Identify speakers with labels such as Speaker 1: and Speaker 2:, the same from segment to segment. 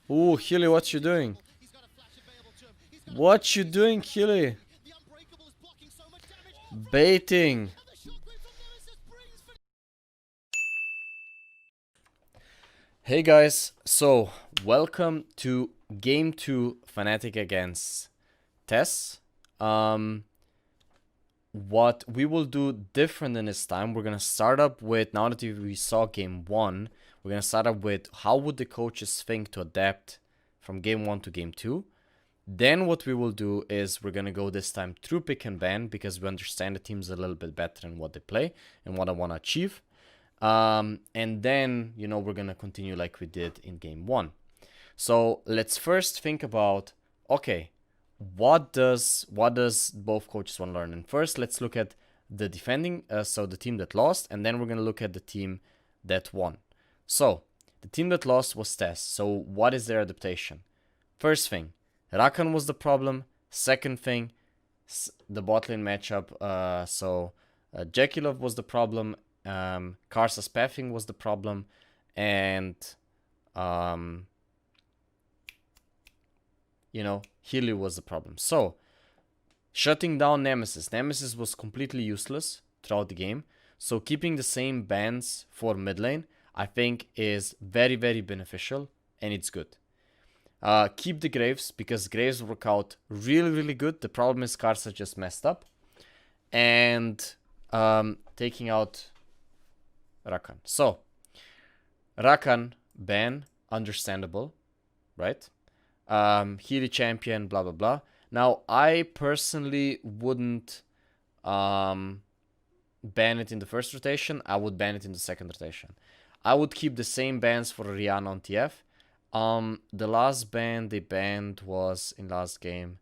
Speaker 1: Ooh, Healy, what you doing? What you doing, Healy? Baiting. Hey guys, so welcome to Game 2 Fnatic against TES. What we will do different in this time, we're gonna start up with, now that we saw Game 1, we're gonna start up with how would the coaches think to adapt from Game 1 to Game 2. Then what we will do is we're gonna go this time through pick and ban because we understand the teams a little bit better in what they play and what I want to achieve. And then, we're gonna continue like we did in Game 1. So let's first think about, okay, what does both coaches want to learn? And first, let's look at the defending, so the team that lost, and then we're gonna look at the team that won. So the team that lost was TES. So what is their adaptation? First thing, Rakan was the problem. Second thing, the bot lane matchup. Jekylov was the problem. Karsa's pathing was the problem, and Healy was the problem. So shutting down Nemesis. Nemesis was completely useless throughout the game. So keeping the same bans for mid lane, I think, is very, very beneficial, and it's good. Keep the Graves, because Graves work out really, really good. The problem is Karsa just messed up. And taking out Rakan. So, Rakan ban, understandable, right? Healy champion, blah, blah, blah. Now, I personally wouldn't ban it in the first rotation. I would ban it in the second rotation. I would keep the same bans for Rihanna on TF. The last ban they banned was in last game.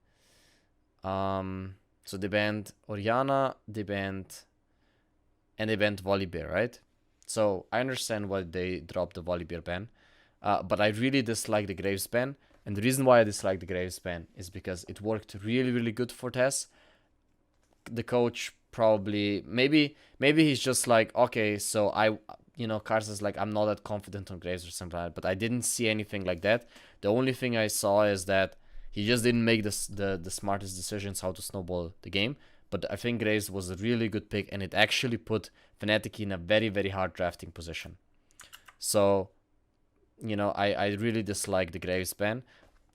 Speaker 1: So they banned Orianna, they banned Volibear, right? So I understand why they dropped the Volibear ban. But I really dislike the Graves ban. And the reason why I dislike the Graves ban is because it worked really, really good for TES. The coach probably, maybe he's just like, okay, so Karsa's like, I'm not that confident on Graves or something like that, but I didn't see anything like that. The only thing I saw is that he just didn't make the smartest decisions how to snowball the game. But I think Graves was a really good pick, and it actually put Fnatic in a very, very hard drafting position. So, I really dislike the Graves ban.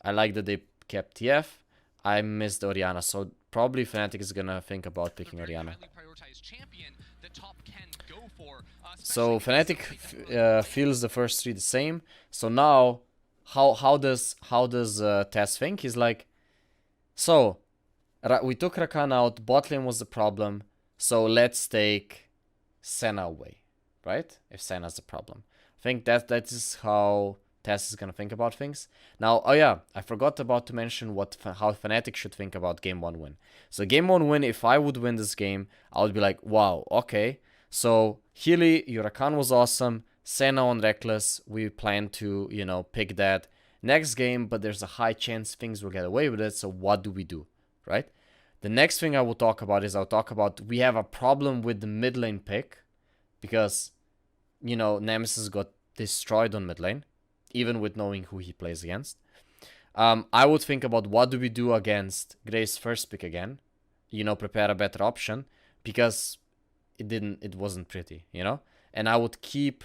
Speaker 1: I like that they kept TF. I missed Orianna, so probably Fnatic is gonna think about picking Orianna. So Fnatic feels the first three the same. So now, how does TES think? He's like, so we took Rakan out. Bot lane was the problem. So let's take Senna away, right? If Senna's the problem, I think that is how TES is gonna think about things. Now, oh yeah, I forgot about to mention how Fnatic should think about game 1 win. So game 1 win, if I would win this game, I would be like, wow, okay. So Healy, Rakan was awesome. Senna on Reckless, we plan to, pick that next game, but there's a high chance things will get away with it. So what do we do, right? The next thing I will talk about is we have a problem with the mid lane pick because, Nemesis got destroyed on mid lane, even with knowing who he plays against. I would think about what do we do against Gray's first pick again, prepare a better option, because it wasn't pretty, and I would keep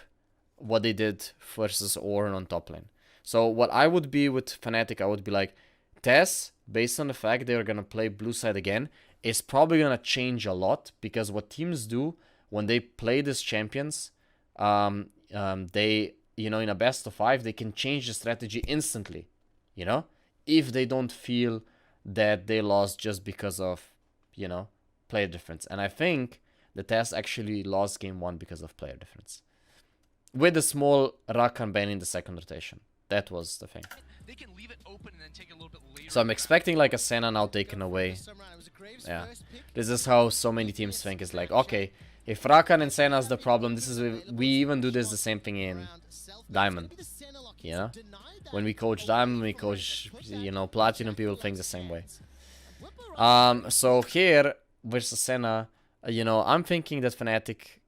Speaker 1: what they did versus Ornn on top lane. So what I would be with Fnatic, I would be like, TES, based on the fact they're gonna play blue side again, is probably gonna change a lot, because what teams do when they play these champions, they, in a best of 5, they can change the strategy instantly, if they don't feel that they lost just because of, player difference. And I think the TES actually lost game 1 because of player difference, with a small Rakan ban in the second rotation. That was the thing. So I'm expecting like a Senna now taken away. Yeah, this is how so many teams think. It's like, okay, if Rakan and Senna is the problem, we even do this the same thing in Diamond. When we coach Diamond, we coach, Platinum, people think the same way. So here versus Senna, I'm thinking that Fnatic,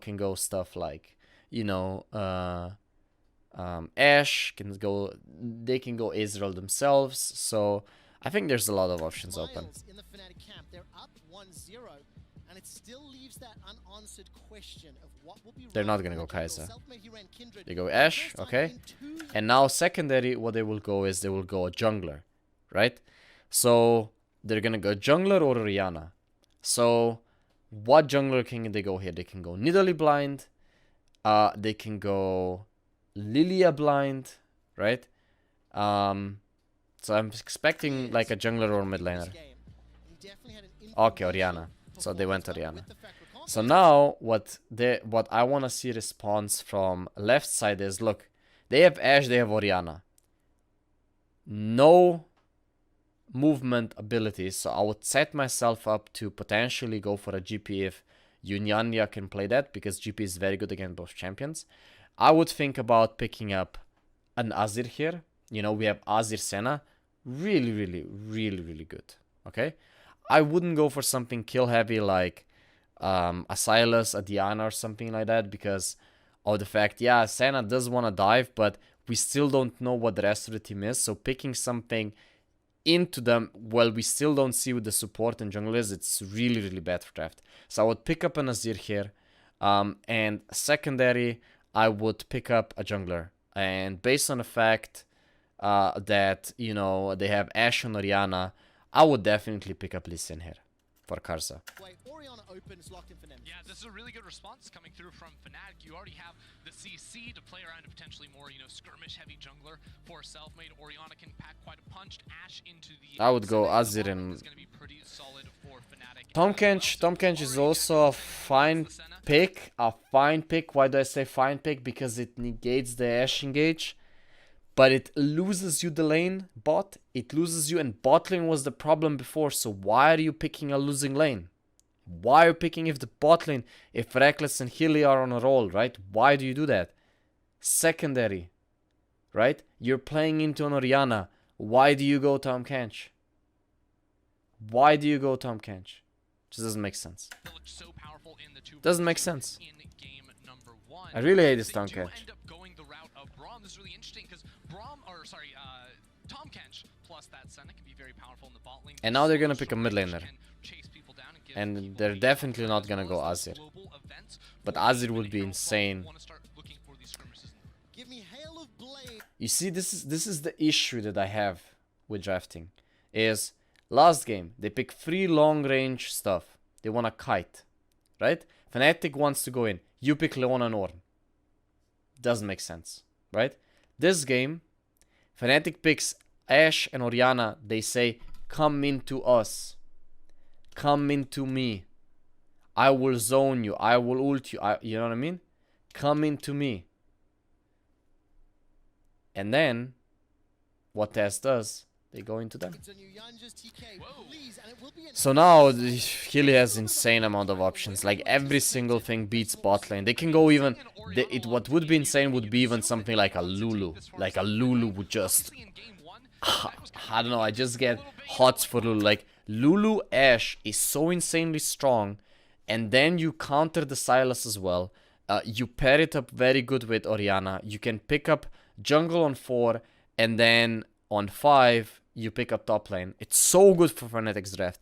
Speaker 1: can go stuff like, Ashe can go. They can go Israel themselves. So I think there's a lot of options open.
Speaker 2: In the Fnatic camp, they're up 1-0, and it still leaves that unanswered question of what will be.
Speaker 1: They're not gonna go Kai'Sa. They go Ashe, okay. And now secondary, what they will go is they will go a jungler, right? So they're gonna go jungler or Orianna. So what jungler can they go here? They can go Nidalee blind. They can go Lilia blind, right? So I'm expecting like a jungler or mid laner. Okay, Orianna. So they went Orianna. So now what I want to see response from left side is, look, they have Ashe, they have Orianna. No movement abilities, so I would set myself up to potentially go for a GP if Yunyanya can play that, because GP is very good against both champions. I would think about picking up an Azir here. You know, we have Azir Senna. Really, really, really, really good. Okay? I wouldn't go for something kill heavy like a Sylas, a Diana or something like that, because of the fact, yeah, Senna does want to dive, but we still don't know what the rest of the team is. So picking something into them, well, we still don't see what the support and jungle is. It's really, really bad for draft. So I would pick up an Azir here. And secondary, I would pick up a jungler. And based on the fact that, you know, they have Ashe and Orianna, I would definitely pick up Lee Sin here for Karsa.
Speaker 3: Yeah, this is a really good response coming through from Fnatic. You already have the CC to play around a potentially more, you know, skirmish-heavy jungler for self-made. Orianna can pack quite a punch. Ashe into the...
Speaker 1: I would go Azir and... Tahm Kench is also a fine pick. Why do I say fine pick? Because it negates the Ashe engage. But it loses you the lane bot. It loses you, and bot lane was the problem before. So why are you picking a losing lane? Why are you picking if the bot lane, if Reckless and Hilly are on a roll, right? Why do you do that? Secondary, right? You're playing into an Orianna. Why do you go Tahm Kench? Why do you go Tahm Kench? Just doesn't make sense. Doesn't make sense. I really hate this Tahm Kench.
Speaker 3: This is really interesting because Tahm Kench plus that Senna can be very powerful in the bot lane.
Speaker 1: And now they're gonna pick a mid laner. And they're definitely not gonna go Azir. But Azir would be insane. You see, this is the issue that I have with drafting. Is last game they pick 3 long range stuff. They want a kite, right? Fnatic wants to go in. You pick Leona and Ornn. Doesn't make sense, right? This game, Fnatic picks Ashe and Orianna. They say, come into us. Come into me. I will zone you. I will ult you. You know what I mean? Come into me. And then, what TES does, they go into them. So now, Hilly has insane amount of options. Like, every single thing beats bot lane. They can go even... what would be insane would be even something like a Lulu. Like, a Lulu would just... I don't know, I just get hots for Lulu. Like, Lulu Ashe is so insanely strong. And then you counter the Sylas as well. You pair it up very good with Orianna. You can pick up jungle on 4. And then on 5, you pick up top lane. It's so good for Fnatic's draft.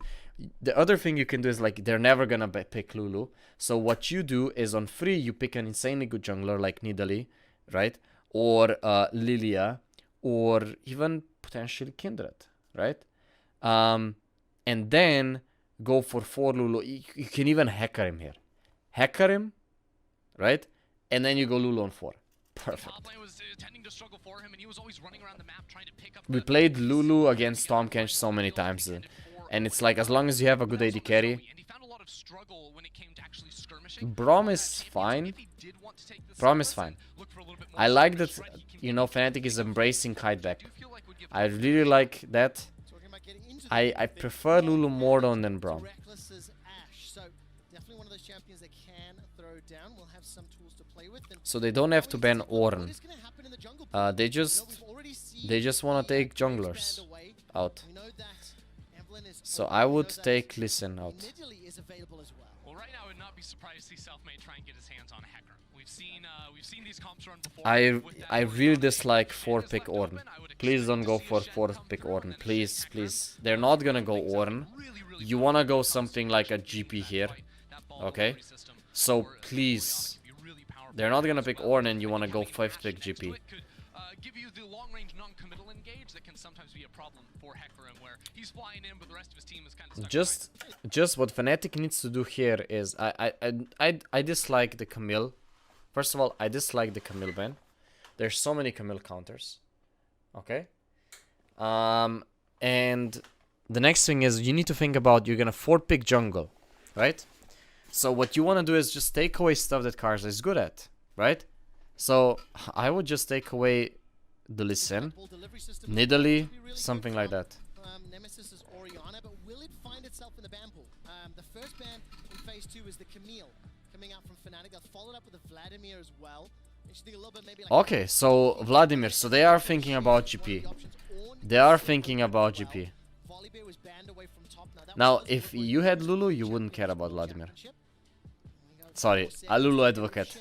Speaker 1: The other thing you can do is, like, they're never gonna pick Lulu. So what you do is on 3, you pick an insanely good jungler like Nidalee, right? Or Lilia. Or even potentially Kindred, right? And then go for 4 Lulu. You can even hacker him here. Hacker him, right? And then you go Lulu on 4. Perfect. We played Lulu against Tahm Kench so many times, and it's like, as long as you have a good AD carry. Braum is fine. Braum is fine. I like that, you know, Fnatic is embracing kiteback. I really like that. I prefer Lulu more than Braum. So they don't have to ban Ornn. They just want to take junglers out. So I would take Lee Sin out.
Speaker 3: right now I would not be surprised to see Selfmade try and get his hands on a Hecarim. We've seen these comps run before.
Speaker 1: I really dislike 4-pick Ornn. Please don't go for 4-pick Ornn. Please, please. They're not gonna go Ornn. You wanna go something like a GP here. Okay? So please. They're not gonna pick Ornn and you wanna go 5th-pick GP.
Speaker 3: Give you the long-range non-committal engage that can sometimes be a problem for Hecarim, where he's flying in, but the rest of his team is kind of stuck
Speaker 1: just what Fnatic needs to do here is I dislike the Camille. First of all, I dislike the Camille ban. There's so many Camille counters. Okay? And the next thing is you need to think about you're gonna 4-pick jungle, right? So what you wanna do is just take away stuff that Karza is good at, right? So I would just take away the Lee Sin, Nidalee, something like that.
Speaker 2: Nemesis is Orianna, but will it find itself in the ban pool? The first ban in phase 2 is the Camille coming out from Fnatic. They'll follow it up with the Vladimir as well.
Speaker 1: Okay, so Vladimir, so they are thinking about GP. They are thinking about GP. Now, if you had Lulu, you wouldn't care about Vladimir. Sorry, a Lulu advocate.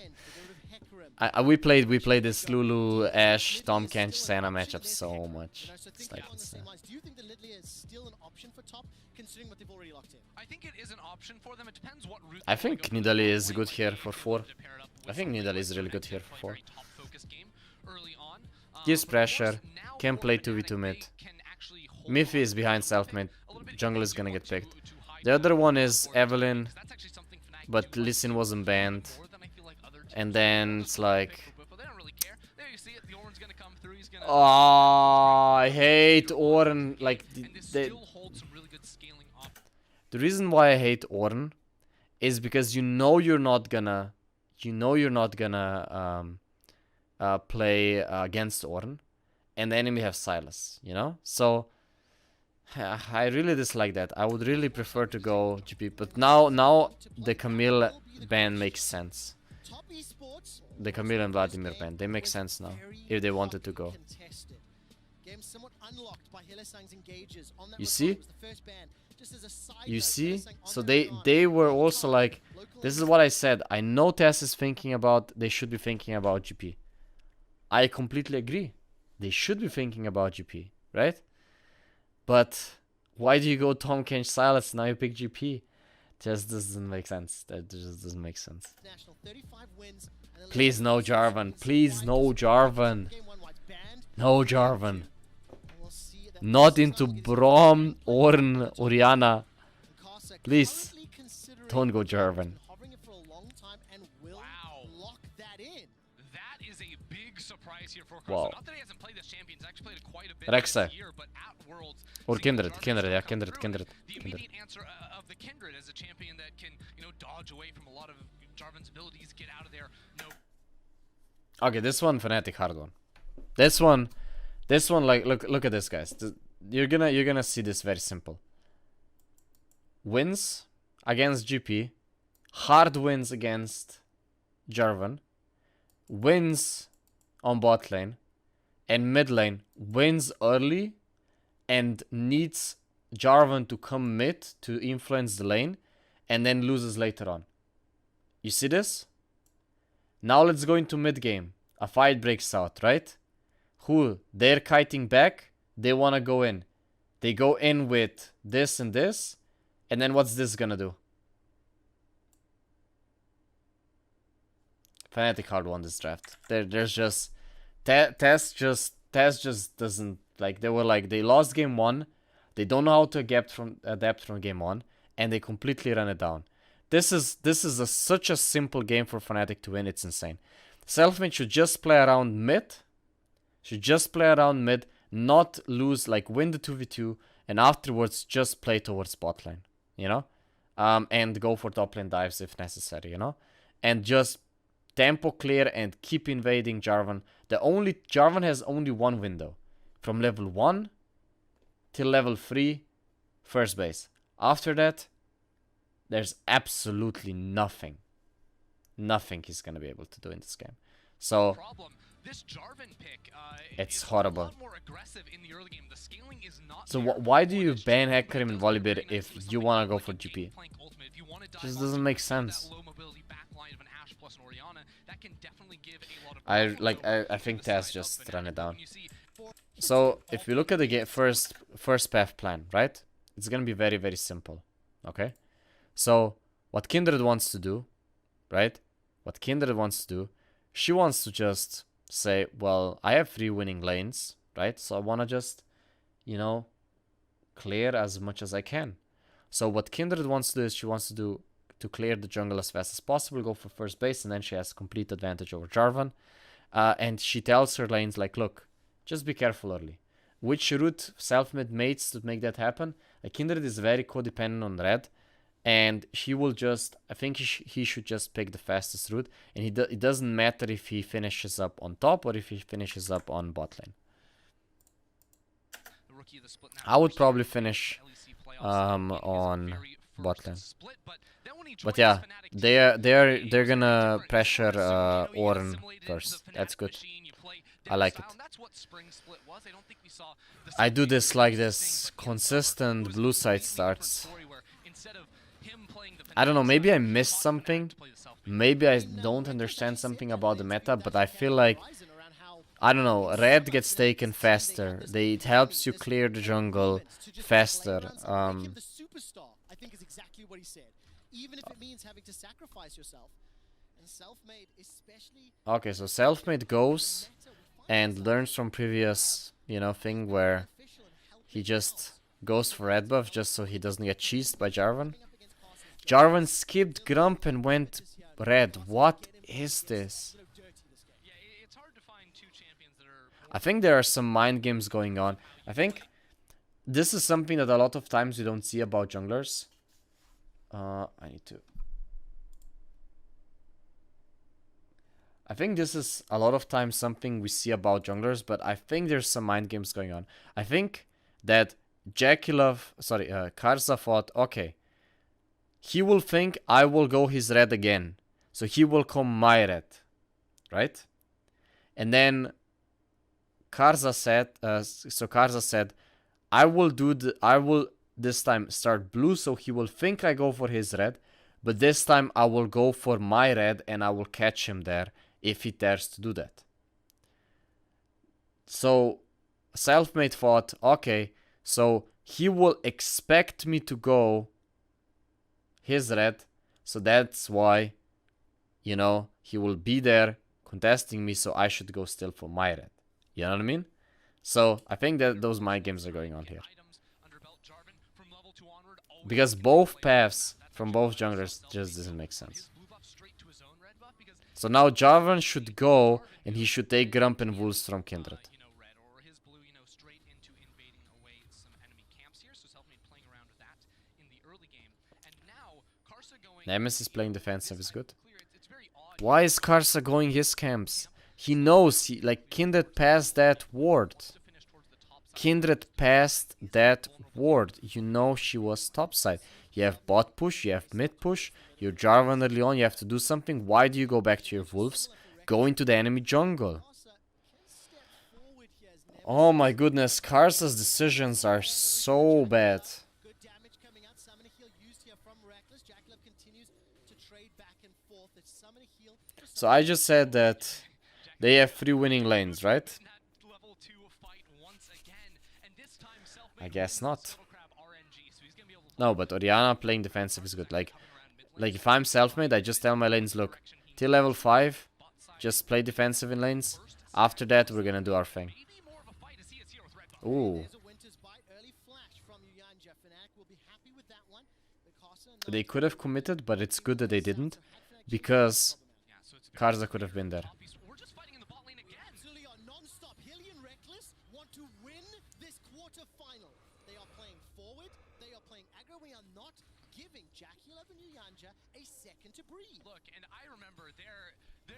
Speaker 1: We played this Lulu, Ashe, Tom Kench, Senna matchup so much. It's like insane.
Speaker 2: Do you think that Lilia is still an option for top, considering what they've already locked in?
Speaker 3: I think it is an option for them. It depends what route.
Speaker 1: I think Nidalee is good here for 4. I think Nidalee is really good here for 4. Gives pressure, can play 2v2 mid. Miffy is behind Selfmade, jungle is gonna get picked. The other one is Evelyn, but Lee Sin wasn't banned. And then it's like... Oh, I hate Ornn. Like, the reason why I hate Ornn is because you know you're not gonna play against Ornn, and the enemy have Sylas, you know? So I really dislike that. I would really prefer to go GP, but now the Camille ban makes sense. The Camille and Vladimir ban, they make sense now, if they wanted to go. You see? You see? So they were also like, this is what I said, I know TES is thinking about, they should be thinking about GP. I completely agree. They should be thinking about GP, right? But why do you go Tom Kench Sylas, now you pick GP? Just doesn't make sense. That just doesn't make sense. Please no Jarvan. Please no Jarvan. No Jarvan. Not into Braum, Ornn, Orianna. Please. Don't go Jarvan. Wow. Rexa. Or Kindred, yeah, Kindred.
Speaker 3: The immediate answer of the Kindred as a champion that can, dodge away from a lot of Jarvan's abilities, get out of there.
Speaker 1: Okay, this one Fnatic hard one. This one like look at this, guys. You're gonna see this very simple. Wins against GP, hard wins against Jarvan, wins on bot lane, and mid lane wins early and needs Jarvan to come mid to influence the lane, and then loses later on. You see this? Now let's go into mid game. A fight breaks out, right? They're kiting back. They want to go in. They go in with this and this. And then what's this gonna do? Fnatic hard won this draft. There's just... TES just doesn't... Like, they lost game 1. They don't know how to adapt from game 1. And they completely run it down. This is such a simple game for Fnatic to win. It's insane. Selfmade should just play around mid. Not lose, like win the 2v2. And afterwards just play towards bot lane. You know? And go for top lane dives if necessary, you know? And just tempo clear and keep invading Jarvan. Jarvan has only one window. From level 1 till level 3, first base. After that, there's absolutely nothing he's gonna be able to do in this game. So
Speaker 3: this Jarvan pick,
Speaker 1: it's horrible.
Speaker 3: A lot more aggressive in the early game. The scaling is not
Speaker 1: so why do you ban Hecarim and Volibear if you wanna go for GP?
Speaker 3: If you want
Speaker 1: Just doesn't make sense.
Speaker 3: Low mobility backline of an Ashe plus an Orianna, that can definitely give a lot of
Speaker 1: I think TES just run it down. So if you look at the first path plan, right? It's gonna be very, very simple. Okay? So what Kindred wants to do, right? What Kindred wants to do, she wants to just say, well, I have 3 winning lanes, right? So I wanna just, you know, clear as much as I can. So what Kindred wants to do is she wants to clear the jungle as fast as possible, go for first base, and then she has complete advantage over Jarvan. And she tells her lanes like, look, just be careful early. Which route self-made mates to make that happen? Kindred is very codependent on red, and he will just, I think he should just pick the fastest route, and it doesn't matter if he finishes up on top or if he finishes up on bot lane. I would probably finish on bot lane. But yeah, they're gonna pressure Ornn first. That's good. I like it. I do this like this consistent blue side starts. I don't know, maybe I missed something. Maybe I don't understand something about the meta, but I feel like, I don't know, red gets taken faster. It helps you clear the jungle faster.
Speaker 2: I think is exactly what he said. Even if it means having to sacrifice yourself. And self-made especially.
Speaker 1: Okay, so self-made goes and learns from previous, you know, thing where he just goes for red buff just so he doesn't get cheesed by Jarvan. Jarvan skipped Grump and went red. What is this? I think there are some mind games going on. I think this is something that a lot of times we don't see about junglers. I think this is a lot of times something we see about junglers, but I think there's some mind games going on. I think that Karza thought, okay, he will think I will go his red again. So he will come my red, right? And then Karza said, I will this time start blue, so he will think I go for his red, but this time I will go for my red and I will catch him there if he dares to do that. So Selfmade thought, okay, so he will expect me to go his red, so that's why, you know, he will be there contesting me, so I should go still for my red. You know what I mean? So I think that those mind games are going on here. Because both paths from both junglers just doesn't make sense. So now Jarvan should go and he should take Grump and Wolves from Kindred. Nemesis playing defensive is good. Why is Karsa going his camps? He knows, Kindred passed that ward. Kindred passed that ward. You know she was topside. You have bot push, you have mid push, you're Jarvan early on, you have to do something. Why do you go back to your Wolves? Go into the enemy jungle. Oh my goodness, Karsa's decisions are so bad. So I just said that they have 3 winning lanes, right? I guess not. No, but Orianna playing defensive is good. Like if I'm self-made, I just tell my lanes, look, till level 5, just play defensive in lanes. After that, we're gonna do our thing. Ooh. They could have committed, but it's good that they didn't, because Karza could have been there.
Speaker 3: Look, and I remember there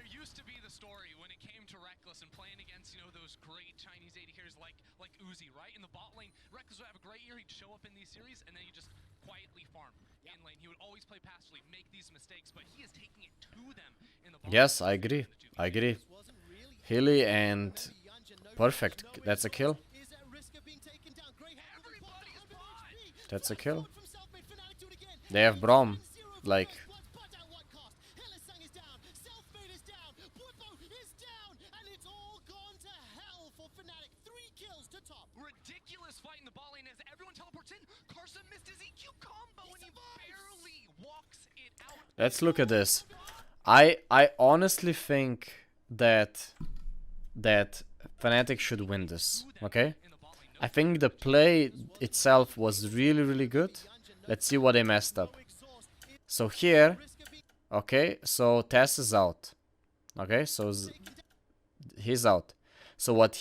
Speaker 3: used to be the story when it came to Reckless and playing against, you know, those great Chinese AD carries like Uzi, right? In the bot lane, Reckless would have a great year, he'd show up in these series, and then he'd just quietly farm in lane. He would always play passively, make these mistakes, but he is taking it to them in the bot lane.
Speaker 1: Yes, I agree. I agree. Hilly and perfect. That's a kill. That's a kill. They have Braum. like,
Speaker 3: ridiculous fight in the ball lane as everyone teleports in. Carson missed his EQ combo and he barely walks it out.
Speaker 1: let's look at this. I honestly think that Fnatic should win this, okay? I think the play itself was really good. Let's see what they messed up. So here, okay, so TES is out. Okay, so he's out. So what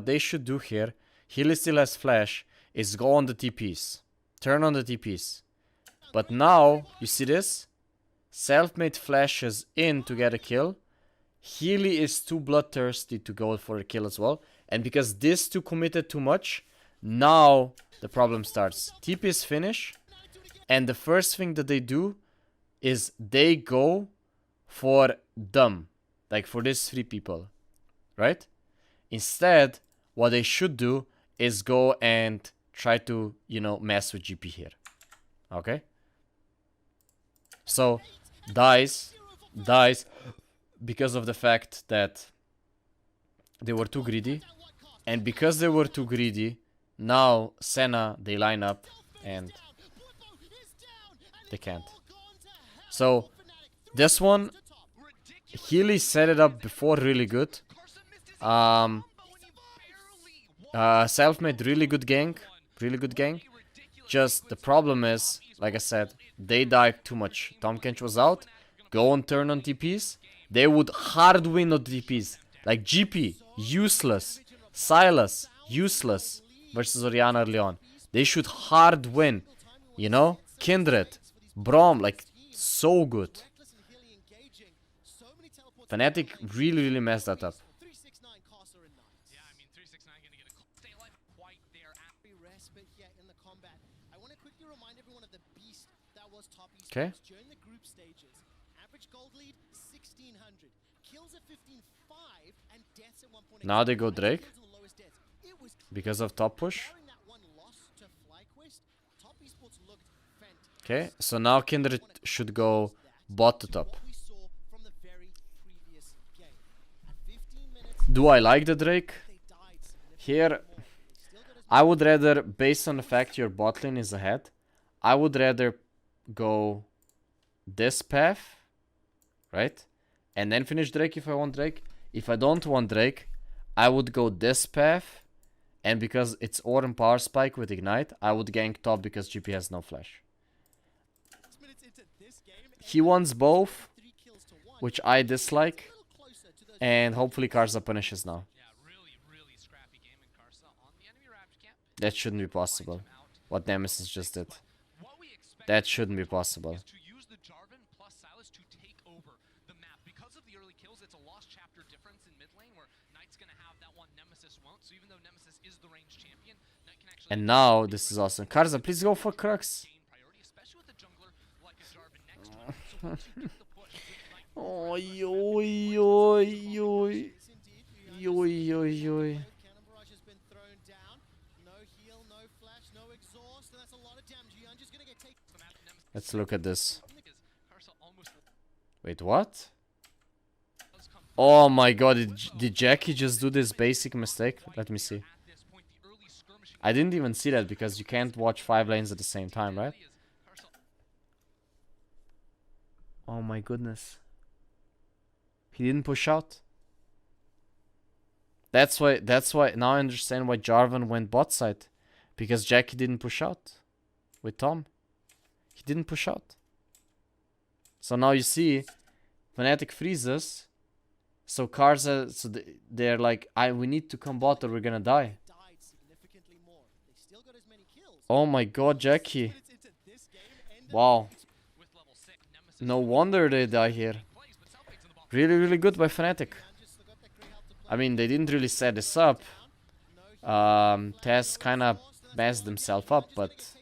Speaker 1: they should do here, Healy still has flash, is go on the TPs. Turn on the TPs. But now, you see this? Selfmade flashes in to get a kill. Healy is too bloodthirsty to go for a kill as well. And because these two committed too much, now the problem starts. TPs finish. And the first thing that they do is they go for them. Like for these three people. Right? Instead, what they should do is go and try to, you know, mess with GP here. Okay? So, dies because of the fact that they were too greedy. And because they were too greedy, now Senna, they line up and they can't. So, this one, Healy set it up before really good. Selfmade, really good gank. Just the problem is, like I said, they died too much. Tom Kench was out. Go and turn on TPs. They would hard win on TPs. Like GP, useless. Silas, useless. Versus Orianna early on. They should hard win. You know? Kindred, Braum, like so good. Fnatic really messed that up. Okay. Now they go Drake. Because of top push. Okay, so now Kindred should go bot to top. Do I like the Drake? Here, I would rather, based on the fact your bot lane is ahead, I would rather go this path, right? And then finish Drake if I want Drake. If I don't want Drake, I would go this path. And because it's Auron Power Spike with Ignite, I would gank top because GP has no flash. He wants both, which I dislike. And hopefully Karsa punishes now. That shouldn't be possible. What Nemesis just did. That shouldn't be possible. And now this is awesome. Karsa, please go for Crux. Oi, oi, oi, oi. Oi, oi, oi. Let's look at this. Wait, what? Oh my god, did Jackie just do this basic mistake? Let me see. I didn't even see that because you can't watch 5 lanes at the same time, right? Oh my goodness. He didn't push out. That's why now I understand why Jarvan went bot side. Because Jackie didn't push out with Tom. He didn't push out. So now you see Fnatic freezes. So Karsa, so they're like, we need to come bot or we're gonna die. Oh my god, Jackie. Wow. No wonder they die here. Really good by Fnatic. I mean, they didn't really set this up. TES kind of messed themselves up, but...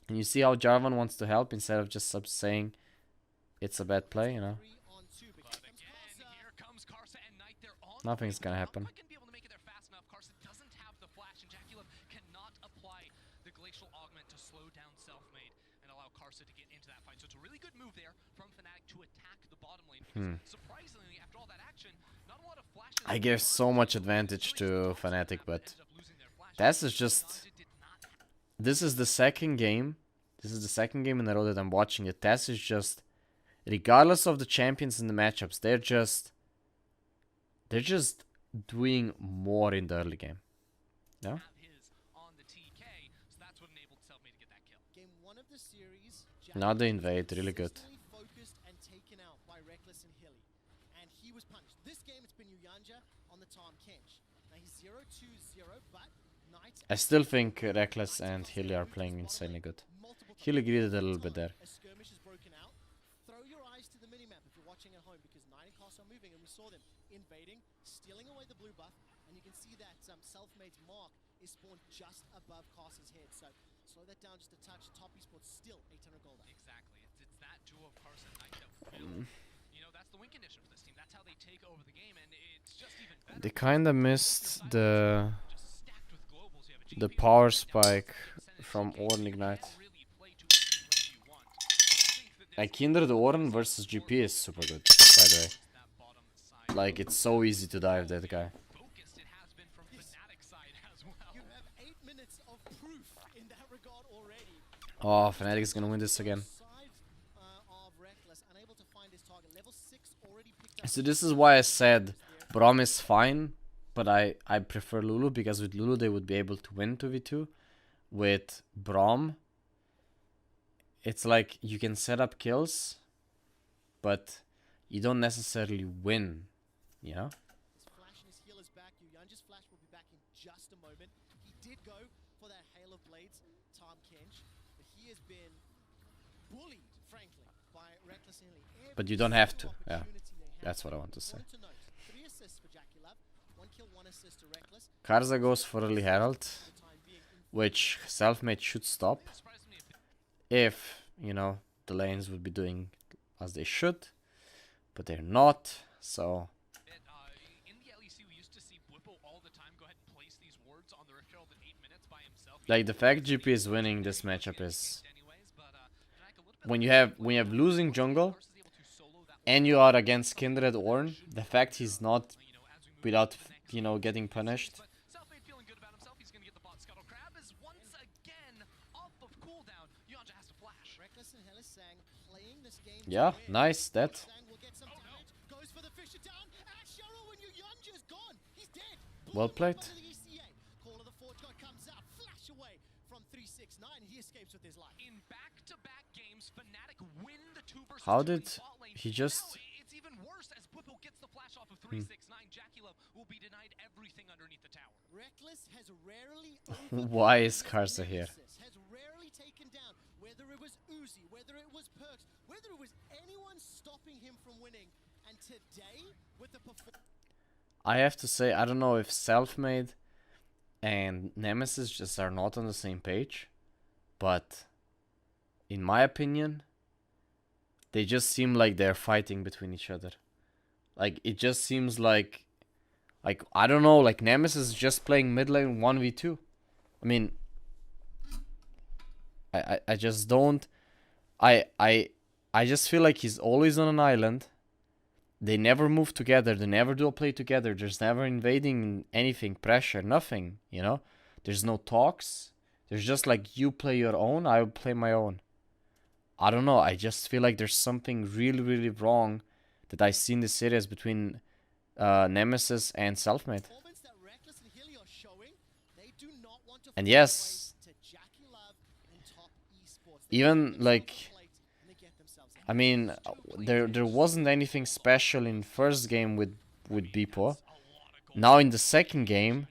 Speaker 1: And you see how Jarvan wants to help instead of just saying it's a bad play, you know? Nothing's gonna happen.
Speaker 3: and allow Karsa to get into that fight. So it's a really good move there from Fnatic to attack the bottom lane. Because surprisingly, after all that action, not a lot of flashes.
Speaker 1: I give so much advantage to Fnatic, but TES is just... This is the second game. This is the second game in a row that I'm watching it. TES is just... Regardless of the champions in the matchups, they're just doing more in the early game. Yeah? Now they invade, really good.
Speaker 2: Focused and taken out by Reckless and Hilly, and he was punished. This game it's been Uyanja on the Tom Kench. Now he's 0-2-0, but Knight.
Speaker 1: I still think Reckless and Hilly are playing insanely good. Hilly greeted a little bit there.
Speaker 2: A skirmish is broken out. Throw your eyes to the minimap if you're watching at home, because Knight and Cast are moving, and we saw them invading, stealing away the blue buff, and you can see that Selfmade's mark is spawned just above Cast's head. So slow that down just a touch. Top esports still 800 gold.
Speaker 3: Exactly. It's that duo of Karsa and Knight that will, you know, that's the win condition for this team. That's how they take over the game, and it's just even better.
Speaker 1: They kind of missed the power spike from Ornn Ignite. Like Kindred Ornn versus GP is super good, by the way. Like, it's so easy to dive that guy. Oh, Fnatic is gonna win this again. So this is why I said Braum is fine, but I prefer Lulu, because with Lulu they would be able to win 2v2. With Braum, it's like you can set up kills, but you don't necessarily win, you know?
Speaker 2: Flash and his heal is back. Uyanja's flash will be back in just a moment. He did go for that Hail of Blades, Tom Kench, but he has been bullied, frankly, by Reckless and Hilly.
Speaker 1: But you don't have to, yeah. That's what I want to say.
Speaker 2: 3 assists for Jackie Love, 1 kill, 1 assist to Reckless.
Speaker 1: Karza goes for early Herald, which Selfmade should stop. If, you know, the lanes would be doing as they should, but they're not, so... Like, the fact GP is winning this matchup is... When you have losing jungle, and you are against Kindred Ornn, the fact he's not without, you know, getting punished. Yeah, nice, that. Well played. How did he just...
Speaker 3: It's even worse as Bwipo gets the flash off of 369. Jackie Love will be denied everything underneath the tower.
Speaker 2: Reckless has rarely
Speaker 1: Why is Karsa here?
Speaker 2: Has rarely taken down, whether it was Uzi, whether it was Perks, whether it was anyone stopping him from winning. And today, with the
Speaker 1: I have to say, I don't know if Selfmade and Nemesis just are not on the same page, but in my opinion, they just seem like they're fighting between each other. Like, it just seems like I don't know, like Nemesis is just playing mid lane 1v2. I mean, I just don't, I just feel like he's always on an island. They never move together, they never do a play together, there's never invading anything, pressure, nothing, you know? There's no talks, there's just like, you play your own, I will play my own. I don't know, I just feel like there's something really, really wrong that I see in this series between Nemesis and Selfmade. And yes, even like, I mean, there wasn't anything special in first game with Bwipo. Now in the second game,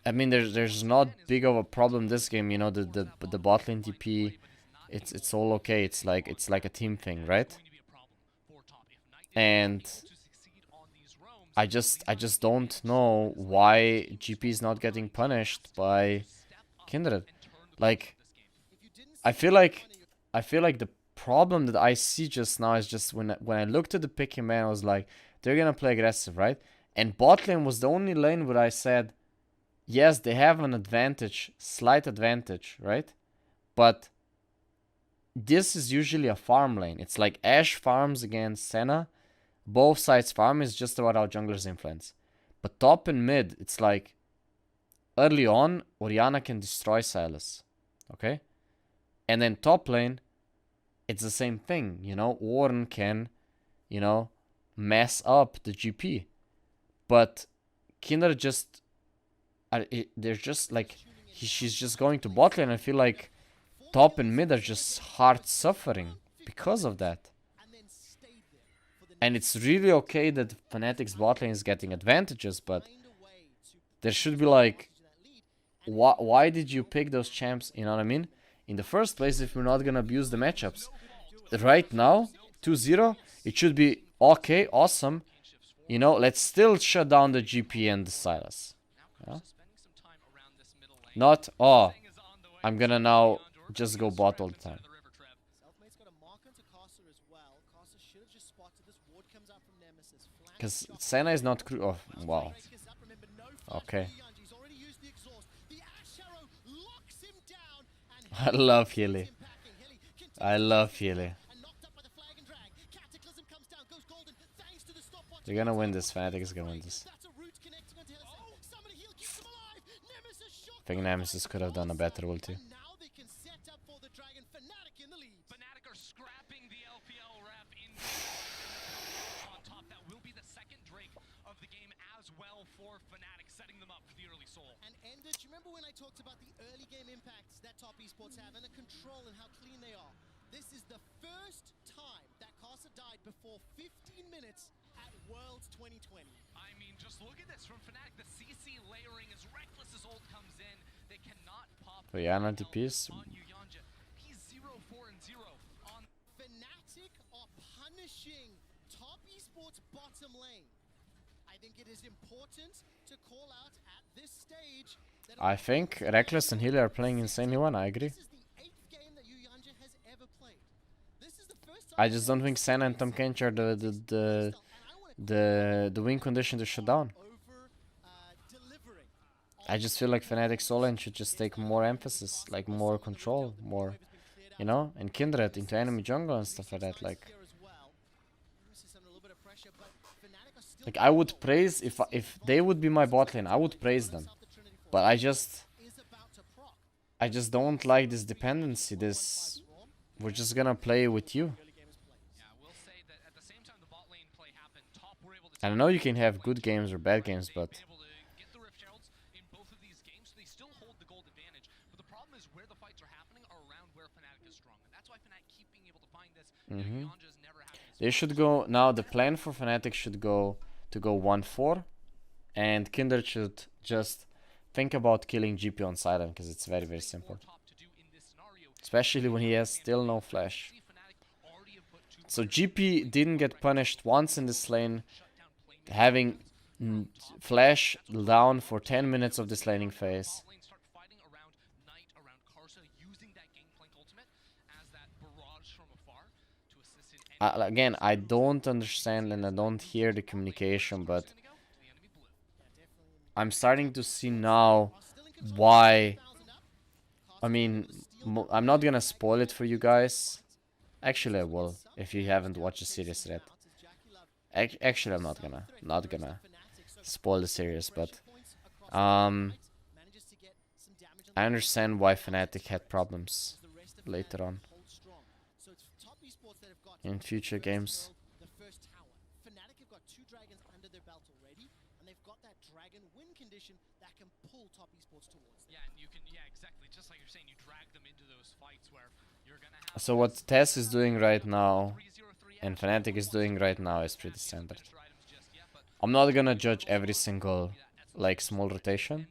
Speaker 1: I mean, there's not big of a problem this game, you know, the bot lane TP, it's all okay. It's like a team thing, right? And I just don't know why GP is not getting punished by Kindred. Like, I feel like the problem that I see just now is just when I looked at the pick man, I was like, they're gonna play aggressive, right? And bot lane was the only lane where I said, yes, they have an advantage, slight advantage, right? But this is usually a farm lane. It's like Ashe farms against Senna. Both sides farm is just about how junglers influence. But top and mid, it's like early on, Orianna can destroy Sylas. Okay? And then top lane, it's the same thing. You know, Warren can, you know, mess up the GP. But Kinder just, they're just like, she's just going to bot lane. I feel like top and mid are just hard suffering because of that. And it's really okay that Fnatic's bot lane is getting advantages, but there should be like, why did you pick those champs, you know what I mean? In the first place, if we're not gonna abuse the matchups. Right now, 2-0, it should be okay, awesome. You know, let's still shut down the GP and the Sylas. Yeah? Not, oh, I'm gonna now just go bot all the time. Because Senna is not oh, wow. Okay. I love Healy. I love Healy. They're gonna win this. Fnatic is gonna win this. I think Nemesis could have done a better ulti.
Speaker 2: Talked about the early game impacts that top esports have and the control and how clean they are. This is the first time that Casa died before 15 minutes at Worlds 2020.
Speaker 3: I mean, just look at this from Fnatic. The CC layering as reckless as ult comes in. They cannot pop.
Speaker 1: Yana DPS.
Speaker 3: He's 0-4-0 on
Speaker 2: Fnatic are punishing top esports bottom lane. I think it is important to call out at this stage.
Speaker 1: I think Reckless and Healy are playing insanely well, I agree. I just don't think Senna and Tom Kench are the win condition to shut down. I just feel like Fnatic solo should just take more emphasis, like more control, more, you know, and Kindred into enemy jungle and stuff like that. Like I would praise if they would be my bot lane, I would praise them. But I just don't like this dependency. This, we're just gonna play with you. And I know you can have good games or bad games, but they should go now. The plan for Fnatic should go to go 1-4, and Kindred should just think about killing GP on Silent, because it's very, very simple. Especially when he has still no flash. So GP didn't get punished once in this lane, having flash down for 10 minutes of this laning phase. Again, I don't understand and I don't hear the communication, but I'm starting to see now why. I mean, I'm not gonna spoil it for you guys. Actually, I will, if you haven't watched the series yet. Actually, I'm not gonna spoil the series, but I understand why Fnatic had problems later on in future games.
Speaker 2: Fnatic have got 2 dragons under their belt already, and they've got that dragon win condition that can pull top esports towards them.
Speaker 3: Yeah, and you can, exactly, just like you're saying, you drag them into those fights where you're gonna have.
Speaker 1: So what TES is doing right now and Fnatic is doing right now is pretty standard. I'm not gonna judge every single like small rotation.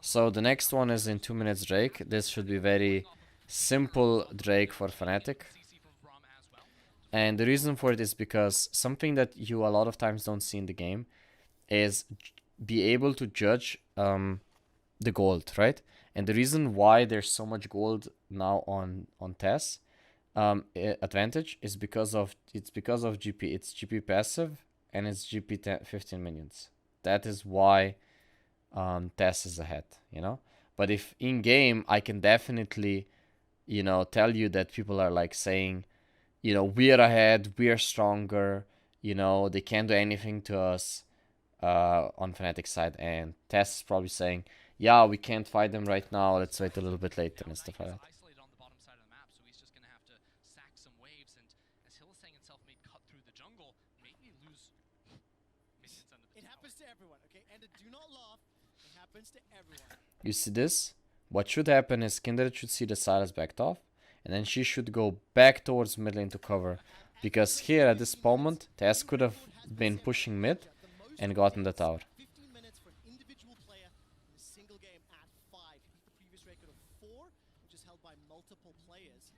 Speaker 1: So the next one is in 2 minutes Drake. This should be very simple Drake for Fnatic. And the reason for it is because something that you a lot of times don't see in the game is be able to judge the gold, right? And the reason why there's so much gold now on TES advantage is because of GP. It's GP passive and it's GP 15 minions. That is why TES is ahead, you know. But if in game, I can definitely you know, tell you that people are like saying, you know, we're ahead, we're stronger, you know, they can't do anything to us on Fnatic side, and TES is probably saying, yeah, we can't fight them right now, let's wait a little bit later and stuff like that.
Speaker 3: Isolated on the bottom side of the map, so he's just gonna have to sack some waves, and as Hylissang and Selfmade cut through the jungle, maybe lose minions under the
Speaker 2: It happens to everyone, okay? And do not laugh. It happens to everyone.
Speaker 1: You see this? What should happen is Kindred should see the Sylas backed off, and then she should go back towards mid lane to cover. Because here at this moment, TES could have been pushing mid and gotten the tower.
Speaker 2: 15 minutes for an individual player in a single game at 5. He beat the previous record of 4, which is held by multiple players.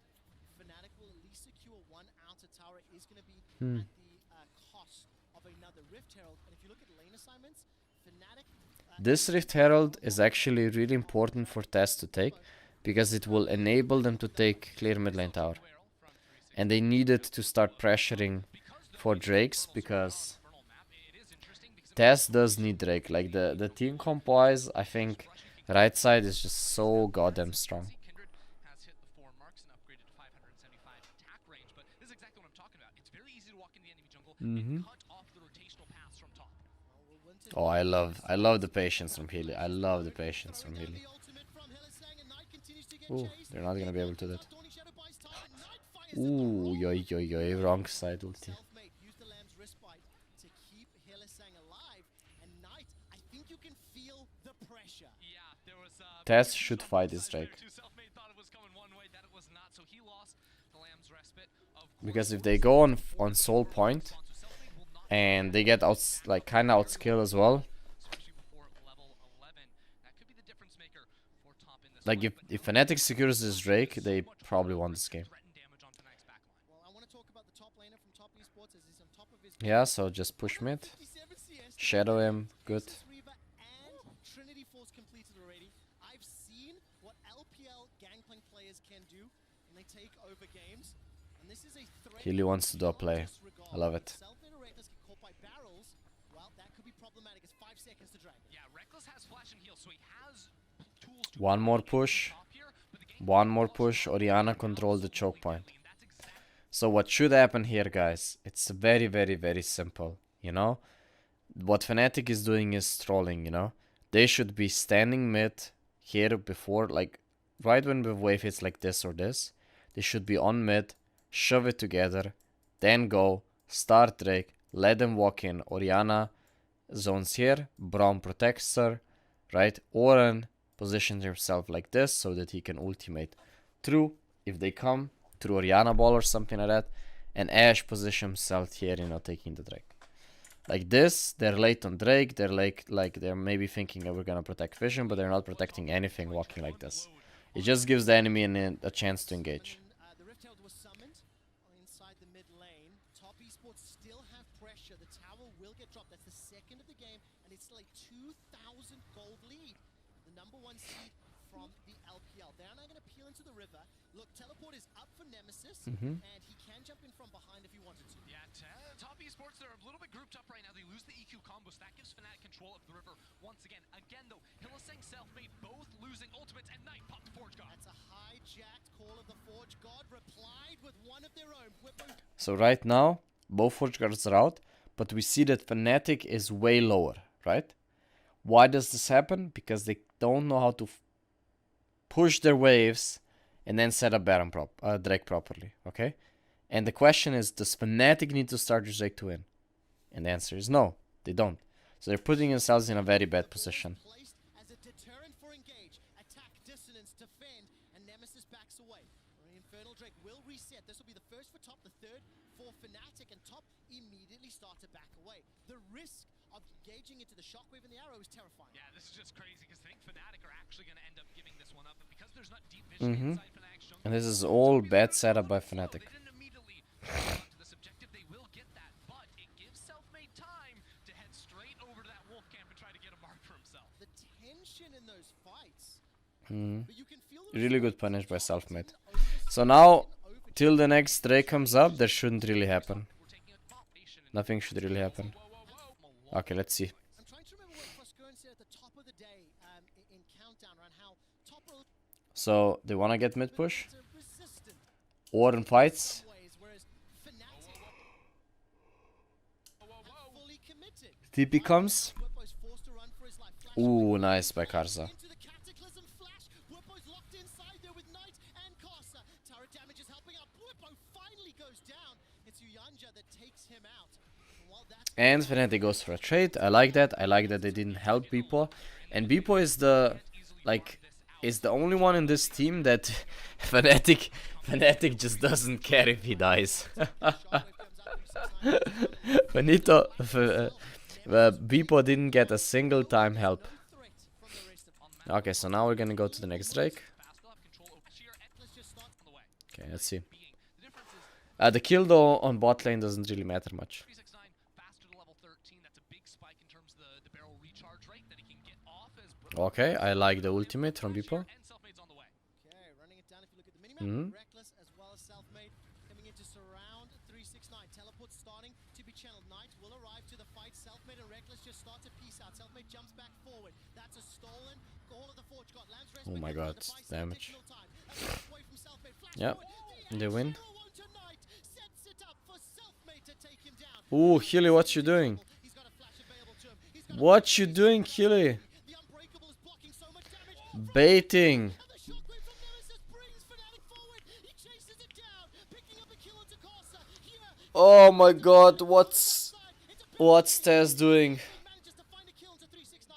Speaker 2: Fnatic will at least secure one outer tower. It is going to be at the cost of another Rift Herald. And if you look at lane assignments, Fnatic...
Speaker 1: This Rift Herald is actually really important for TES to take, because it will enable them to take clear mid lane tower. And they needed to start pressuring for Drakes, because TES does need Drake. Like the team comp wise, I think right side is just so goddamn strong. Oh, I love the patience from Healy. I love the patience from Healy. Ooh, they're not gonna be able to do that. Ooh, yo, wrong side ulti. TES should fight this Drake. Because if they go on soul point and they get out, like kind of outskill as well. Like if Fnatic secures this Drake, they probably won this game. Yeah, so just push mid, shadow him, good. Healy wants to do a play. I love it. One more push. One more push. Orianna controls the choke point. So what should happen here, guys? It's very, very, very simple, you know? What Fnatic is doing is trolling, you know? They should be standing mid here before, like, right when the wave hits like this or this. They should be on mid, shove it together, then go, start Drake, let them walk in. Orianna zones here, Braum protects her, right? Oren positions himself like this so that he can ultimate through, if they come, through Orianna ball or something like that. And Ashe positions himself here, you know, taking the Drake. Like this, they're late on Drake, they're like they're maybe thinking, oh, we're gonna protect Vision, but they're not protecting anything walking like this. It just gives the enemy a chance to engage.
Speaker 2: The Rift Herald was summoned inside the mid lane. Top Esports still have pressure. The tower will get dropped. That's the second of the game, and it's still a 2,000 gold lead. The #1 seed from the LPL. They're now going to peel into the river. Look, Teleport is up for Nemesis, and he can jump in from behind if he wanted to.
Speaker 3: Yeah, Top Esports, they're a little bit grouped up right now. They lose the EQ combo, so that gives Fnatic control of the river once again. Again, though, Hylissang, Selfmade both losing ultimates, and Knight popped the Forge God.
Speaker 2: That's a hijacked call of the Forge God, replied with one of their own.
Speaker 1: So right now, both Forge Guards are out, but we see that Fnatic is way lower, right? Why does this happen? Because they don't know how to push their waves and then set up Baron Drake properly, okay? And the question is, does Fnatic need to start this Drake to win? And the answer is no, they don't. So they're putting themselves in a very bad position.
Speaker 2: As a deterrent for engage, attack, dissonance, defend, and Nemesis backs away. Infernal Drake will reset. This will be the first for top, the third for Fnatic, and top immediately start to back away. The risk of engaging into the shockwave and the arrow is terrifying.
Speaker 3: Yeah, this is just crazy because I think Fnatic are actually going to end up giving this one up, and because there's not deep vision inside Fnatic's jungle,
Speaker 1: And this is all bad setup by Fnatic.
Speaker 3: they didn't immediately respond to this objective. They will get that, but it gives Selfmade time to head straight over to that wolf camp and try to get a mark for himself.
Speaker 2: The tension in those fights. But you can feel the
Speaker 1: Really good punish by Selfmade. So now, till the next Drake comes up, there shouldn't really happen. Nothing should really happen. Okay, let's see.
Speaker 2: I'm trying to remember what Froskurn said at the top of the day in Countdown around how top
Speaker 1: So, they wanna get mid push? Warren fights.
Speaker 2: Whereas Fnatic are fully committed.
Speaker 1: TP comes.
Speaker 2: Whippo's forced to run for his life. Flash
Speaker 1: Ooh, nice by Karsa.
Speaker 2: into the Cataclysm flash. Whippo's locked inside there with Knight and Karsa. Turret damage is helping out. Whippo finally goes down. It's Uyanja that takes him out. And while that's
Speaker 1: And Fnatic goes for a trade. I like that. I like that they didn't help Beepo. And Beepo is the, like, is the only one in this team that Fnatic just doesn't care if he dies. Benito, Beepo didn't get a single time help.
Speaker 2: threat from the rest of
Speaker 1: Okay, so now we're gonna go to the next Drake.
Speaker 2: let's just start on the way.
Speaker 1: Okay, let's see. The kill though on bot lane doesn't really matter much.
Speaker 3: 369 faster to level 13. That's a big spike in terms of the barrel recharge rate that he can get off as
Speaker 1: Okay, I like the ultimate from Beepo.
Speaker 3: and Selfmade's on the way.
Speaker 2: Okay, running it down if you look at the minimap. Reckless as well as Selfmade coming in to surround 369. Teleport starting to be channeled. Knight will arrive to the fight. Selfmade and Reckless just start to piece out. Selfmade jumps back forward. That's a stolen. All of the Forge got Lamb's rest.
Speaker 1: Oh my god, damage.
Speaker 2: Away from Selfmade. Flash
Speaker 1: Yep,
Speaker 2: forward.
Speaker 1: they win.
Speaker 2: Arrow onto Knight. Sets it up for Selfmade to take him down.
Speaker 1: Ooh, Healy, what you doing?
Speaker 2: He's got a flash available to him. He's got
Speaker 1: What you doing, Healy?
Speaker 2: the Unbreakable is blocking so much damage.
Speaker 1: Baiting.
Speaker 2: And the shockwave from Nemesis brings Fnatic forward. He chases it down, picking up a kill onto Karsa. Here,
Speaker 1: Oh my god, what's TES doing?
Speaker 2: manages to find a kill onto 369.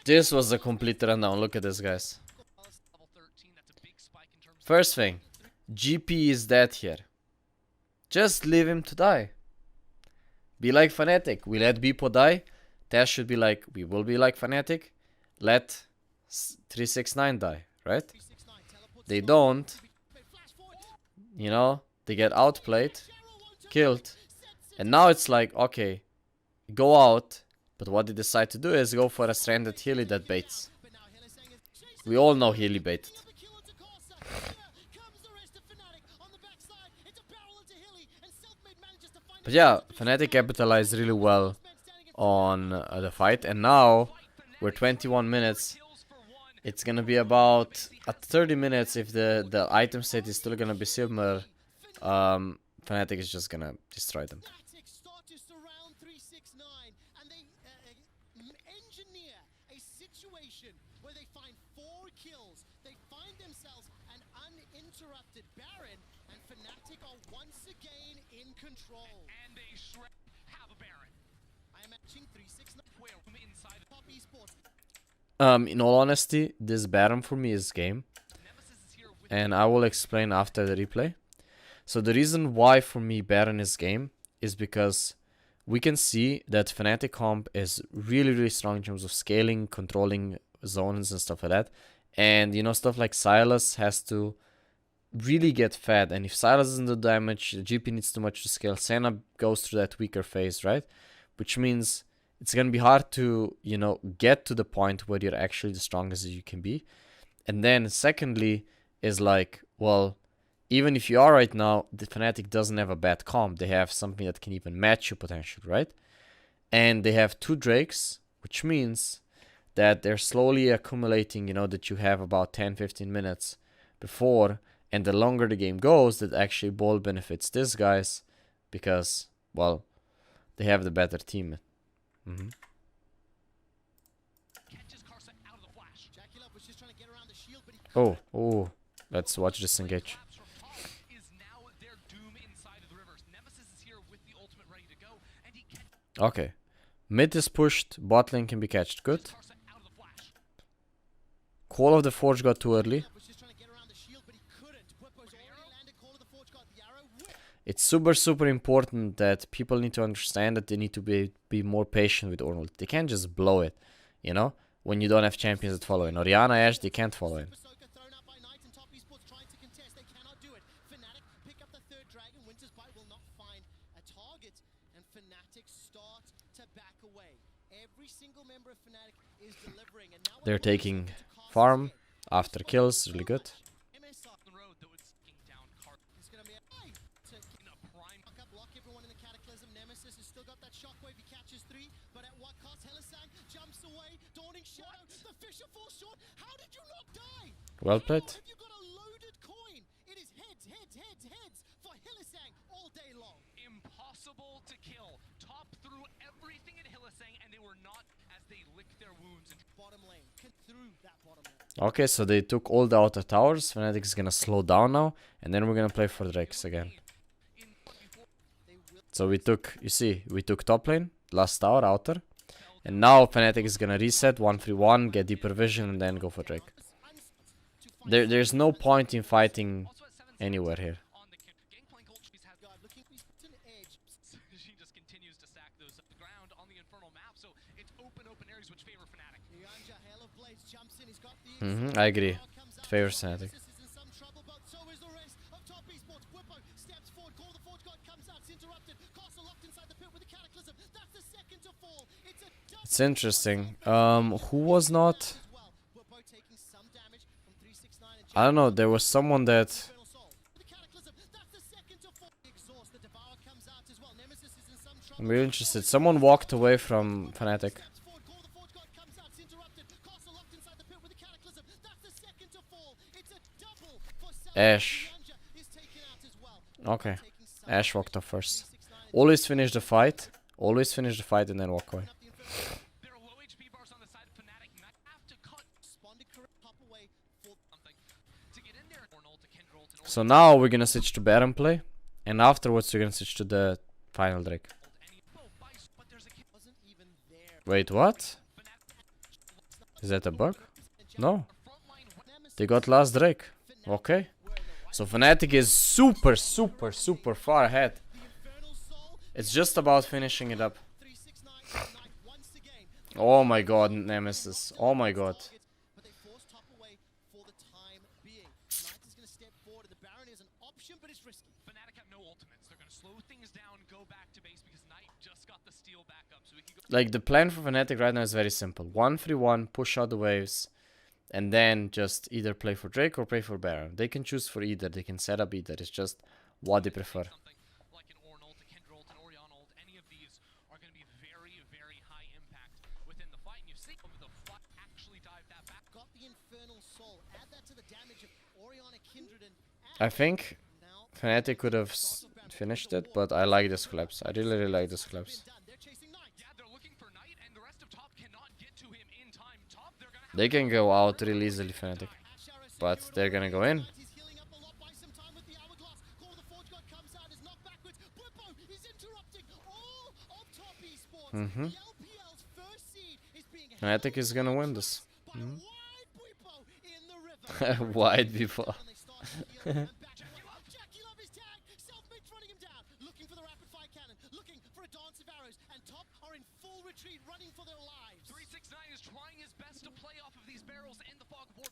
Speaker 1: This was a complete rundown. Look at this, guys.
Speaker 3: Level 13. That's a big spike in terms of
Speaker 1: First thing, GP is dead here. Just leave him to die. Be like Fnatic. We let Beepo die. TES should be like, we will be like Fnatic. Let 369 die, right?
Speaker 2: 369 teleports
Speaker 1: They don't.
Speaker 2: flash forward.
Speaker 1: You know, they get outplayed, killed. And now it's like, okay, go out. But what they decide to do is go for a stranded Healy that baits.
Speaker 2: But now Hill is saying it's chasing
Speaker 1: We all know Healy baited.
Speaker 2: the kill onto Karsa. Here comes the rest of Fnatic on the backside. It's a barrel into Hilly, and Selfmade manages to find
Speaker 1: But yeah, Fnatic capitalized really well on the fight. And now we're 21 minutes. It's gonna be about at 30 minutes if the item set is still gonna be similar. Fnatic is just gonna destroy them.
Speaker 2: Fnatic start to surround 369, and they engineer a situation where they find 4 kills. They find themselves an uninterrupted Baron, and Fnatic are once again in control.
Speaker 3: and they have a Baron.
Speaker 2: I am matching 369
Speaker 3: Where inside
Speaker 2: top esports.
Speaker 1: In all honesty, this Baron for me is game.
Speaker 3: Nemesis is here with
Speaker 1: And I will explain after the replay. So the reason why for me Baron is game is because we can see that Fnatic comp is really, really strong in terms of scaling, controlling zones and stuff like that. And you know, stuff like Sylas has to really get fed. And if Sylas doesn't do damage, the GP needs too much to scale. Senna goes through that weaker phase, right? Which means it's gonna be hard to, you know, get to the point where you're actually the strongest as you can be. And then secondly is like, well, even if you are right now, the Fnatic doesn't have a bad comp. They have something that can even match your potential, right? And they have 2 Drakes, which means that they're slowly accumulating, you know, that you have about 10-15 minutes before. And the longer the game goes, that actually ball benefits these guys because, well, they have the better team.
Speaker 3: catches Karsa out of the flash.
Speaker 2: Jackie Love was just trying to get around the shield, but he
Speaker 1: Oh, let's watch this engage.
Speaker 3: Collapse from top is now their doom inside of the rivers. Nemesis is here with the ultimate ready to go, and he catches
Speaker 1: Okay. Mid is pushed, bot lane can be catched. Good.
Speaker 3: Karsa out of the flash.
Speaker 1: Call of the Forge got too early.
Speaker 2: was just trying to get around the shield, but he couldn't. Whippo's already landed. Call of the Forge got the arrow.
Speaker 1: It's super, super important that people need to understand that they need to be more patient with Ornal. They can't just blow it, you know, when you don't have champions that follow in. Orianna, Ashe, they can't follow in.
Speaker 2: Ahsoka thrown out by Knight, and top esports trying to contest. They cannot do it. Fnatic pick up the 3rd dragon. Winter's Bite will not find a target, and Fnatic start to back away. Every single member of Fnatic is delivering, and now
Speaker 1: They're taking farm after kills, really good.
Speaker 2: MSR
Speaker 3: The road that was taking down Karsa
Speaker 2: is going to be a
Speaker 3: in a prime.
Speaker 2: block everyone in the Cataclysm. Nemesis has still got that shockwave. He catches 3, but at what cost? Helisang jumps away. Dawning Shadow. The Fisher falls short. How did you not die?
Speaker 1: Well played.
Speaker 2: Have you got a loaded coin? It is heads, heads, heads, heads.
Speaker 1: Okay, so they took all the outer towers. Fnatic is gonna slow down now, and then we're gonna play for Drakes again. So we took, you see, we took top lane, last tower, outer. And now Fnatic is gonna reset, 1-3-1, get deeper vision, and then go for Drake. There's no point in fighting anywhere here.
Speaker 3: She just continues to stack those ground on the infernal map, so it's open areas which favor Fnatic.
Speaker 1: I agree. It favors Fnatic. It's interesting. Who was not? I don't know. There was someone that. I'm really interested. Someone walked away from Fnatic. Ashe. Okay. Ashe walked off first. Always finish the fight. Always finish the fight and then walk away. So now we're gonna switch to Baron play. And afterwards we're gonna switch to the final Drake. Wait, what? Is that a bug? No. They got last Drake. Okay. So Fnatic is super far ahead. It's just about finishing it up. Oh my god, Nemesis. Oh my god. Like, the plan for Fnatic right now is very simple. 1-3-1, push out the waves, and then just either play for Drake or play for Baron. They can choose for either, they can set up either, it's just what they prefer. I think Fnatic could have finished it, but I like this collapse. I really like this collapse. They can go out really easily, Fnatic, but they're gonna go in. Fnatic is gonna win this. Wide before.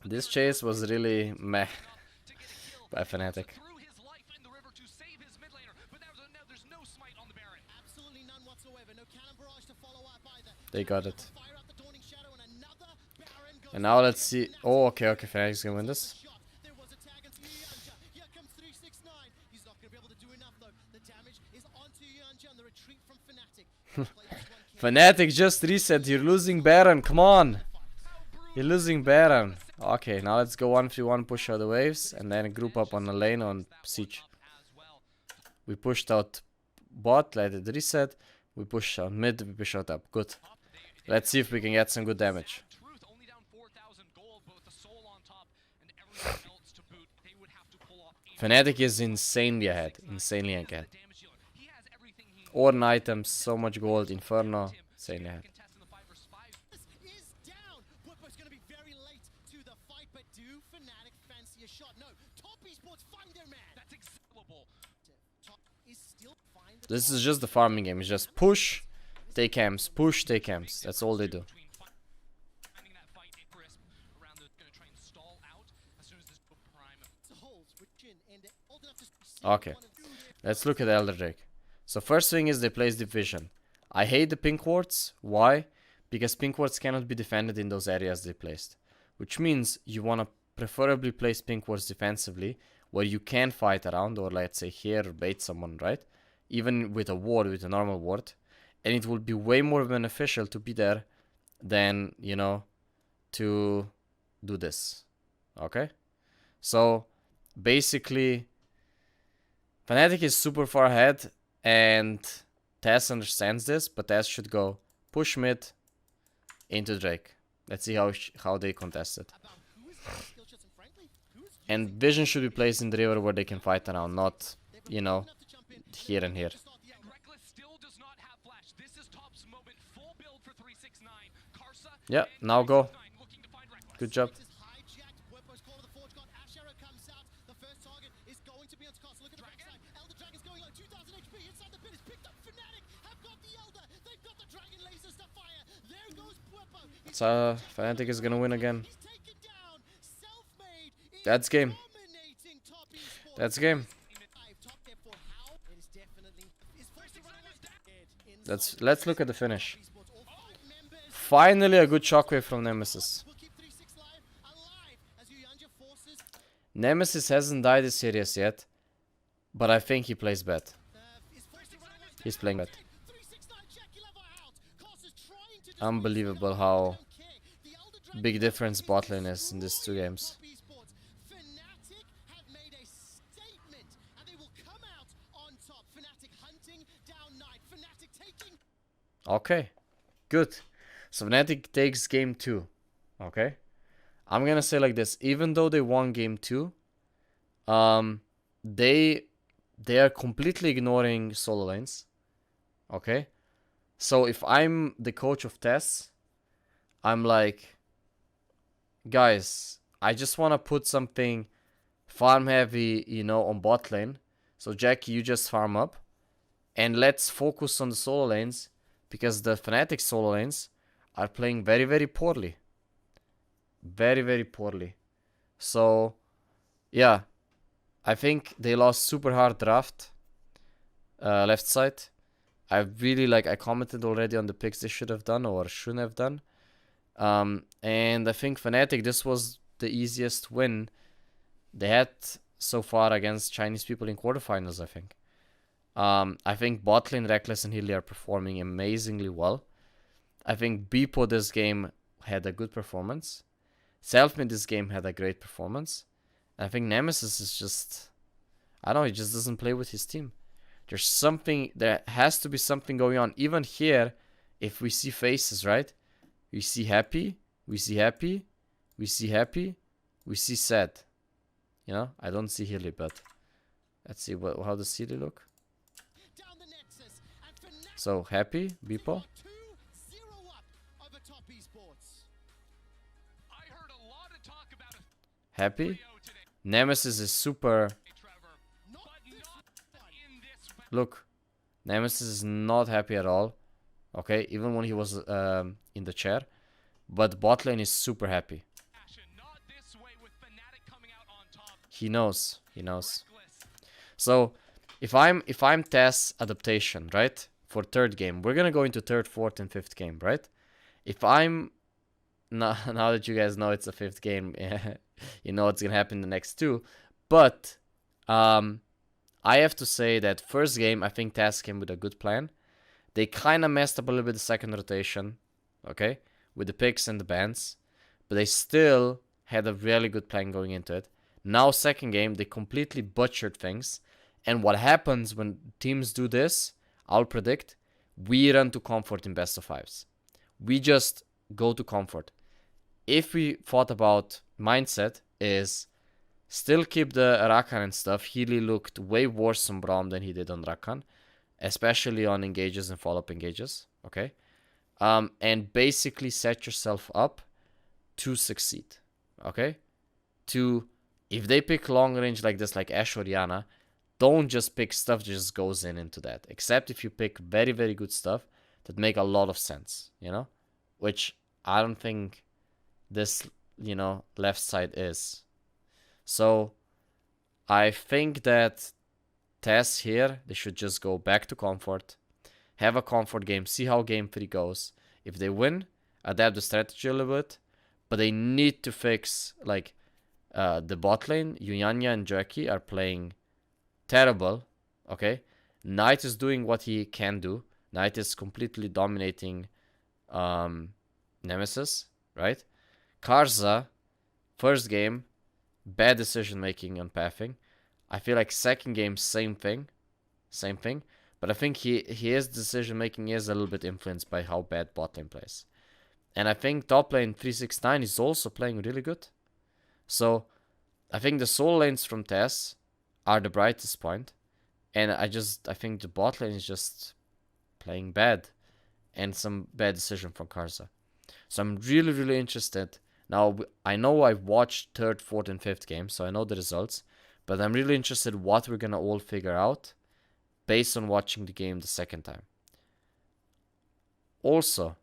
Speaker 1: This chase was really meh by Fnatic. They got it. And now let's see. Oh, okay, Fnatic's gonna win this. Fnatic just reset. You're losing Baron. Come on. You're losing Baron. Okay, now let's go 1-3-1, push out the waves, and then group up on the lane on Siege. We pushed out bot, let it reset. We push out mid, we push out up. Good. Let's see if we can get some good damage. Fnatic is insanely ahead. Insanely ahead. Ornn items, so much gold, Inferno, insanely ahead. This is just the farming game. It's just push, take camps, push, take camps. That's all they do. Okay, let's look at Elder Drake. So first thing is they place division. I hate the pink wards. Why? Because pink wards cannot be defended in those areas they placed. Which means you want to preferably place pink wards defensively, where you can fight around, or let's say here, bait someone, right? Even with a ward, with a normal ward. And it will be way more beneficial to be there than, you know, to do this. Okay? So, basically, Fnatic is super far ahead, and TES understands this, but TES should go push mid into Drake. Let's see how they contest it.
Speaker 2: about who is getting skill shots and frankly, who's
Speaker 1: And vision should be placed in the river where they can fight around, not, you know,
Speaker 2: enough to jump in.
Speaker 1: here and here.
Speaker 2: To start the
Speaker 3: And Reckless still does not have flash. This is Top's moment. Full build for 369. Karsa
Speaker 1: Yeah,
Speaker 3: and
Speaker 1: now go.
Speaker 3: 369 looking to find Reckless.
Speaker 1: Good job.
Speaker 2: is hijacked. Puerpo's call to the Forge God. Ash Arrow comes out. The first target is going to be on Scott. Look at the backside. Elder Dragon's going low. 2000 HP inside the pit. Is picked up. Fnatic have got the Elder. They've got the Dragon lasers to fire. There goes Puerpo.
Speaker 1: So Fnatic is gonna win again.
Speaker 2: He's taken down. Self-made is
Speaker 1: That's game.
Speaker 2: dominating Top Esports.
Speaker 1: That's game.
Speaker 2: Top there for how? It is definitely is forced to run away.
Speaker 1: Let's look at the finish.
Speaker 2: Esports, all 5 members
Speaker 1: Finally a good shockwave from Nemesis.
Speaker 2: will keep 3-6 live alive as Yuyanja forces
Speaker 1: Nemesis hasn't died this series yet, but I think he plays bad.
Speaker 2: is forced to run away.
Speaker 1: He's playing bad.
Speaker 2: 369 Jackie level out. Cos is trying to
Speaker 1: Unbelievable how
Speaker 2: the Elder Dragon
Speaker 1: big difference bot lane is in these 2 games.
Speaker 2: Top Esports. Fnatic have made a statement and they will come out on top. Fnatic hunting down Knight. Fnatic taking
Speaker 1: Okay, good. So Fnatic takes game 2. Okay, I'm gonna say like this: even though they won game 2, they are completely ignoring solo lanes. Okay, so if I'm the coach of TES, I'm like, guys, I just wanna put something farm heavy, you know, on bot lane. So Jackie, you just farm up, and let's focus on the solo lanes because the Fnatic solo lanes are playing very, very poorly. Very, very poorly. So, yeah. I think they lost super hard draft. Left side. I really I commented already on the picks they should have done or shouldn't have done. And I think Fnatic, this was the easiest win they had so far against Chinese people in quarterfinals, I think. I think botlane, Reckless, and Hilly are performing amazingly well. I think Beepo this game had a good performance. Selfmade this game had a great performance. I think Nemesis is just, I don't know, he just doesn't play with his team. There has to be something going on. Even here, if we see faces, right? We see happy, we see happy, we see happy, we see sad. You know, I don't see Hilly, but let's see how does Hilly look.
Speaker 2: down the Nexus and Fnatic
Speaker 1: So happy, Beepo.
Speaker 2: 2-0 up over Top Esports.
Speaker 3: I heard a lot of talk about a
Speaker 1: Happy.
Speaker 3: 3-0 today,
Speaker 1: Nemesis is super.
Speaker 3: Trevor.
Speaker 2: Not
Speaker 3: But
Speaker 2: this
Speaker 3: not
Speaker 2: one.
Speaker 3: in this way.
Speaker 1: Look, Nemesis is not happy at all. Okay, even when he was in the chair. But bot lane is super happy.
Speaker 3: Not this way with Fnatic coming out on top.
Speaker 1: He knows. He knows.
Speaker 3: Reckless.
Speaker 1: So if I'm TES adaptation, right? For 3rd game. We're gonna go into 3rd, 4th, and 5th game, right? If I'm now that you guys know it's a 5th game, you know what's gonna happen in the next 2. But I have to say that 1st game, I think TES came with a good plan. They kind of messed up a little bit the 2nd rotation, okay, with the picks and the bans, but they still had a really good plan going into it. Now 2nd game, they completely butchered things, and what happens when teams do this, I'll predict, we run to comfort in best of 5s. We just go to comfort. If we thought about mindset is still keep the Rakan and stuff, Healy looked way worse on Braum than he did on Rakan, especially on engages and follow-up engages, okay? And basically set yourself up to succeed, okay? If they pick long range like this, like Ashe or Yana, don't just pick stuff that just goes into that. Except if you pick very, very good stuff that make a lot of sense, you know? Which I don't think this, you know, left side is. So I think that TES here, they should just go back to comfort, have a comfort game, see how game 3 goes. If they win, adapt the strategy a little bit, but they need to fix, the bot lane. Yuyanya and Jackie are playing terrible, okay? Knight is doing what he can do. Knight is completely dominating Nemesis, right? Karza, 1st game, bad decision making on pathing. I feel like 2nd game, same thing. But I think his decision making is a little bit influenced by how bad bot lane plays. And I think top lane 369 is also playing really good. So I think the solo lanes from TES are the brightest point. And I think the bot lane is just playing bad. And some bad decision from Karza. So I'm really, really interested. Now, I know I've watched 3rd, 4th, and 5th game, so I know the results. But I'm really interested what we're going to all figure out based on watching the game the second time. Also,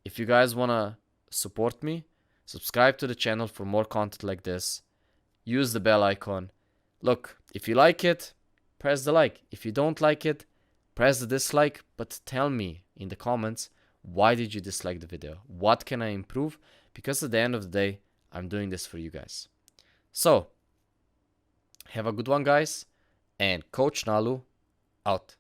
Speaker 1: if you guys want to support me, subscribe to the channel for more content like this. Use the bell icon. Look, if you like it, press the like. If you don't like it, press the dislike. But tell me in the comments, why did you dislike the video? What can I improve? Because at the end of the day, I'm doing this for you guys. So, have a good one, guys. And Coach Nalu, out.